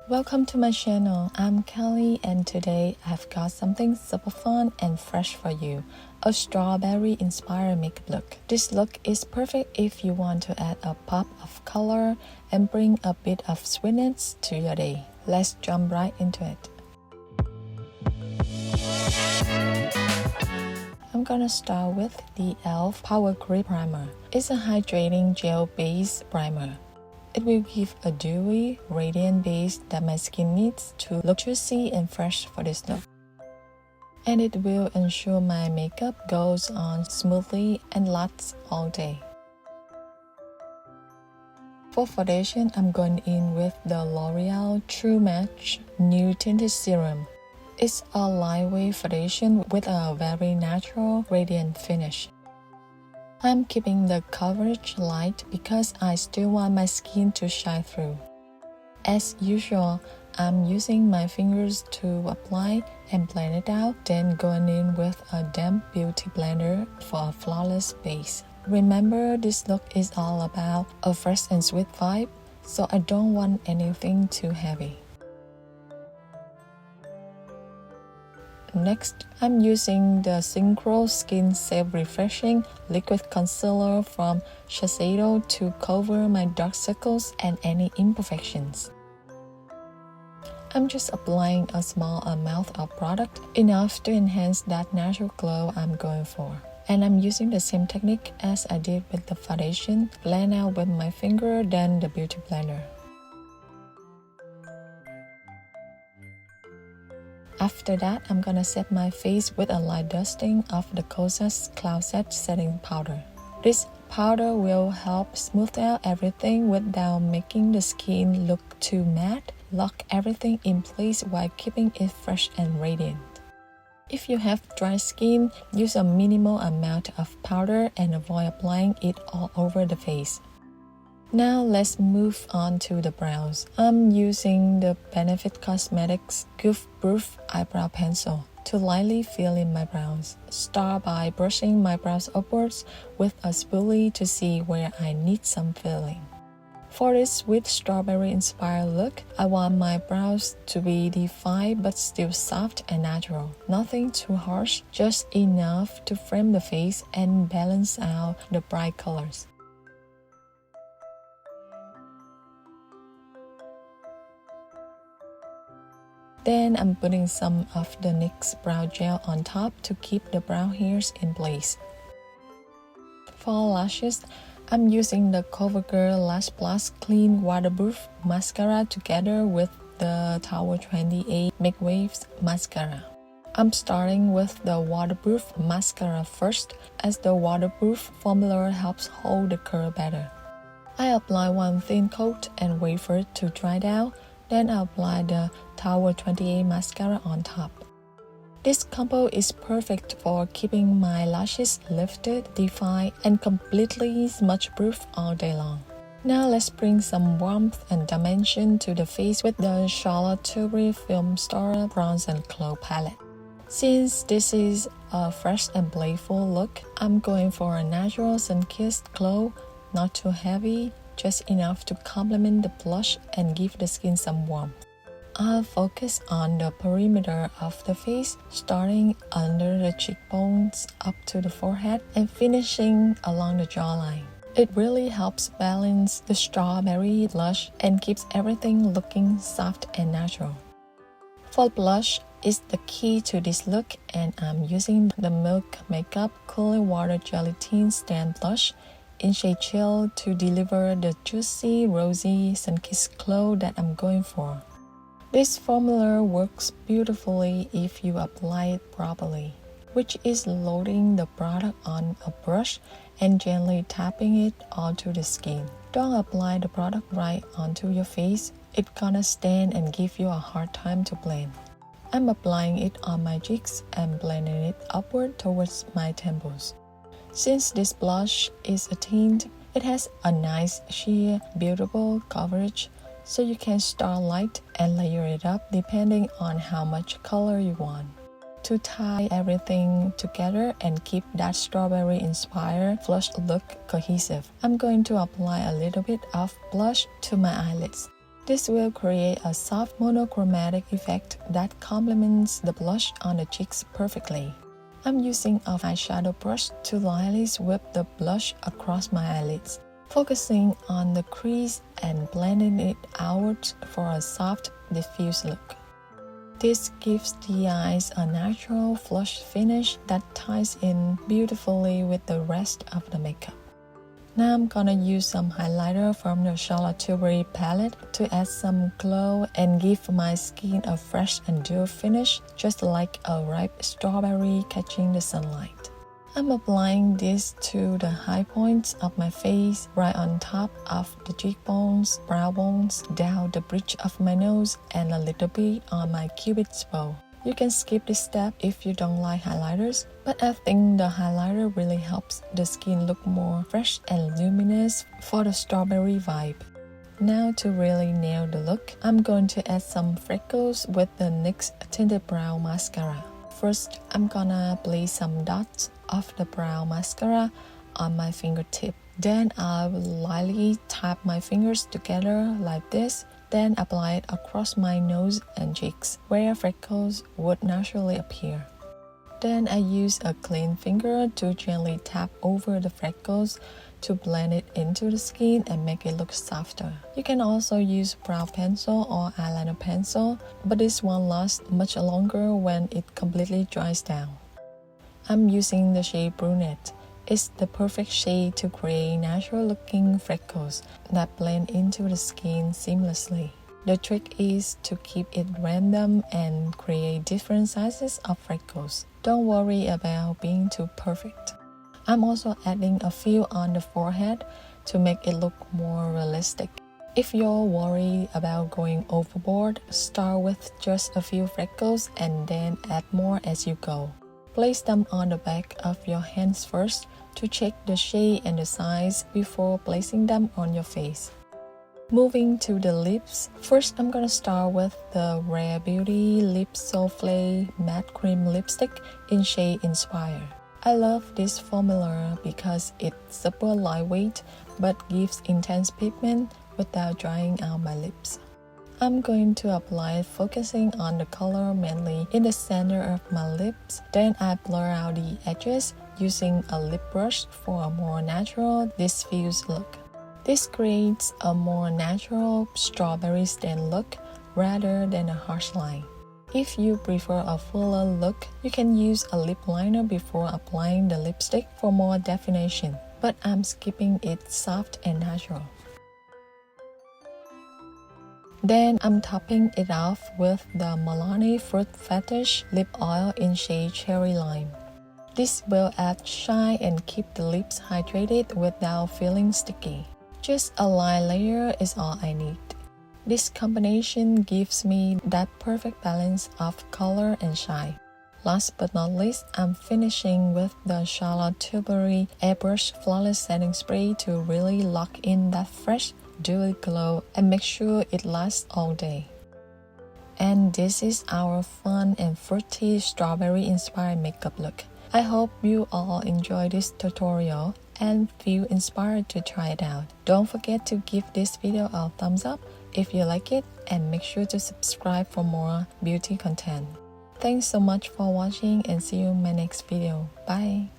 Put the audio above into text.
Welcome to my channel. I'm Kelly and today I've got something super fun and fresh for you. A strawberry inspired makeup look. This look is perfect if you want to add a pop of color and bring a bit of sweetness to your day. Let's jump right into it. I'm gonna start with the e.l.f. Power Grip Primer. It's a hydrating gel-based primer. It will give a dewy, radiant base that my skin needs to look juicy and fresh for this look. And it will ensure my makeup goes on smoothly and lasts all day. For foundation, I'm going in with the L'Oreal True Match Nude Tinted Serum. It's a lightweight foundation with a very natural, radiant finish. I'm keeping the coverage light because I still want my skin to shine through. As usual, I'm using my fingers to apply and blend it out, then going in with a damp beauty blender for a flawless base. Remember, this look is all about a fresh and sweet vibe, so I don't want anything too heavy. Next, I'm using the Synchro Skin Safe Refreshing Liquid Concealer from Shiseido to cover my dark circles and any imperfections. I'm just applying a small amount of product, enough to enhance that natural glow I'm going for. And I'm using the same technique as I did with the foundation, blend out with my finger, then the beauty blender. After that, I'm gonna set my face with a light dusting of the Kosas Cloud Set Setting Powder. This powder will help smooth out everything without making the skin look too matte, lock everything in place while keeping it fresh and radiant. If you have dry skin, use a minimal amount of powder and avoid applying it all over the face. Now let's move on to the brows. I'm using the Benefit Cosmetics Goof Eyebrow Pencil to lightly fill in my brows. Start by brushing my brows upwards with a spoolie to see where I need some filling. For this sweet strawberry inspired look, I want my brows to be defined but still soft and natural. Nothing too harsh, just enough to frame the face and balance out the bright colors. Then I'm putting some of the NYX brow gel on top to keep the brow hairs in place. For lashes, I'm using the Covergirl Lash Plus Clean Waterproof Mascara together with the Tower 28 MakeWaves Mascara. I'm starting with the waterproof mascara first, as the waterproof formula helps hold the curl better. I apply one thin coat and wait for it to dry down. Then I apply the Tower 28 mascara on top. This combo is perfect for keeping my lashes lifted, defined, and completely smudge-proof all day long. Now let's bring some warmth and dimension to the face with the Charlotte Tilbury Film Star Bronze and Glow palette. Since this is a fresh and playful look, I'm going for a natural sun-kissed glow, not too heavy, just enough to complement the blush and give the skin some warmth. I'll focus on the perimeter of the face, starting under the cheekbones up to the forehead and finishing along the jawline. It really helps balance the strawberry blush and keeps everything looking soft and natural. For blush is the key to this look, and I'm using the Milk Makeup Cooling Water Jelly Tint Stand Blush in shade Chill to deliver the juicy, rosy, sun-kissed glow that I'm going for. This formula works beautifully if you apply it properly, which is loading the product on a brush and gently tapping it onto the skin. Don't apply the product right onto your face, it's gonna stand and give you a hard time to blend. I'm applying it on my cheeks and blending it upward towards my temples. Since this blush is a tint, it has a nice sheer, beautiful coverage, so you can start light and layer it up depending on how much color you want. To tie everything together and keep that strawberry-inspired flush look cohesive, I'm going to apply a little bit of blush to my eyelids. This will create a soft monochromatic effect that complements the blush on the cheeks perfectly. I'm using a eyeshadow brush to lightly sweep the blush across my eyelids, focusing on the crease and blending it out for a soft, diffuse look. This gives the eyes a natural flush finish that ties in beautifully with the rest of the makeup. Now I'm gonna use some highlighter from the Charlotte Tilbury palette to add some glow and give my skin a fresh and dewy finish, just like a ripe strawberry catching the sunlight. I'm applying this to the high points of my face, right on top of the cheekbones, brow bones, down the bridge of my nose, and a little bit on my cupid's bow. You can skip this step if you don't like highlighters, but I think the highlighter really helps the skin look more fresh and luminous for the strawberry vibe. Now to really nail the look, I'm going to add some freckles with the NYX Tinted Brow Mascara. First, I'm gonna place some dots of the brow mascara on my fingertip. Then I'll lightly tap my fingers together like this, then apply it across my nose and cheeks, where freckles would naturally appear. Then I use a clean finger to gently tap over the freckles to blend it into the skin and make it look softer. You can also use brow pencil or eyeliner pencil, but this one lasts much longer when it completely dries down. I'm using the shade Brunette. It's the perfect shade to create natural-looking freckles that blend into the skin seamlessly. The trick is to keep it random and create different sizes of freckles. Don't worry about being too perfect. I'm also adding a few on the forehead to make it look more realistic. If you're worried about going overboard, start with just a few freckles and then add more as you go. Place them on the back of your hands first to check the shade and the size before placing them on your face. Moving to the lips, first I'm gonna start with the Rare Beauty Lip Soufflé Matte Cream Lipstick in shade Inspire. I love this formula because it's super lightweight but gives intense pigment without drying out my lips. I'm going to apply it focusing on the color mainly in the center of my lips. Then I blur out the edges using a lip brush for a more natural, diffuse look. This creates a more natural strawberry stain look rather than a harsh line. If you prefer a fuller look, you can use a lip liner before applying the lipstick for more definition, but I'm skipping it soft and natural. Then I'm topping it off with the MILANI Fruit Fetish Lip Oil in shade Cherry Lime. This will add shine and keep the lips hydrated without feeling sticky. Just a light layer is all I need. This combination gives me that perfect balance of color and shine. Last but not least, I'm finishing with the Charlotte Tilbury Airbrush Flawless Setting Spray to really lock in that fresh, dewy glow and make sure it lasts all day. And this is our fun and fruity strawberry inspired makeup look. I hope you all enjoy this tutorial and feel inspired to try it out. Don't forget to give this video a thumbs up if you like it and make sure to subscribe for more beauty content. Thanks so much for watching and see you in my next video. Bye!